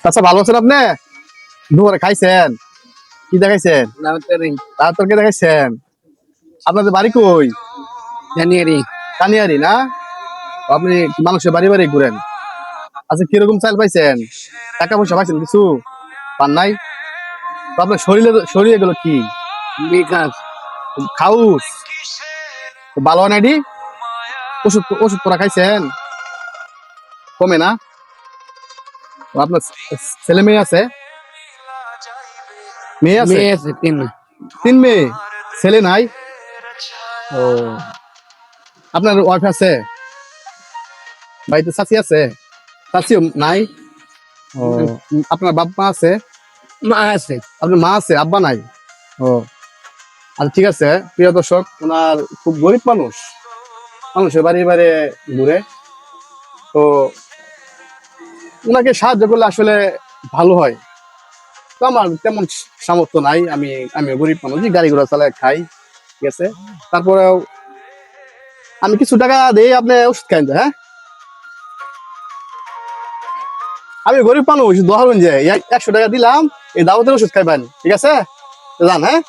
আচ্ছা ভালো আছেন আপনি? দুপুরে খাইছেন? কি দেখাইছেন? তারপর কি দেখাইছেন? আপনাদের বাড়ি কই? জানুয়ারি কানিয়ারি না? আপনি মানুষের বাড়ি বাড়ি ঘুরেন। আচ্ছা কিরকম চাল পাইছেন? টাকা পয়সা পাইছেন কিছু? পান নাই? তো আপনার শরীরে গেল কি? বিকাশ খাউস? তো ভালো হয় নাইডি? ওষুধ ওষুধ তোরা খাইছেন? কমে না? তো আপনার ছেলে মেয়ে আছে? মেয়ে আছে? মেয়ে আছে তিন। 3 মেয়ে? ছেলে নাই? ও আপনার ওয়াইফ আছে? বাড়িতে চাচি আছে? চাচিও নাই? ও আপনার বাপ মা আছে? মা আছে। আপনার মা আছে, আব্বা নাই? ও আচ্ছা ঠিক আছে। প্রিয় দর্শক, ওনার খুব গরিব মানুষ, মানুষের বাড়ি বাড়ি ঘুরে। তো ওনাকে সাহায্য করলে আসলে ভালো হয়। তো আমার তেমন সামর্থ্য নাই, আমি গরিব মানুষ, গাড়ি ঘোড়া চালায় খাই, ঠিক আছে। তারপরেও আমি কিছু টাকা দিই, আপনি ওষুধ খাইন তো, হ্যাঁ? আমি গরিব মানুষ, ধরুন যে 100 টাকা দিলাম, এই দাওয়াতের ওষুধ খাইবেন, ঠিক আছে? যান, হ্যাঁ।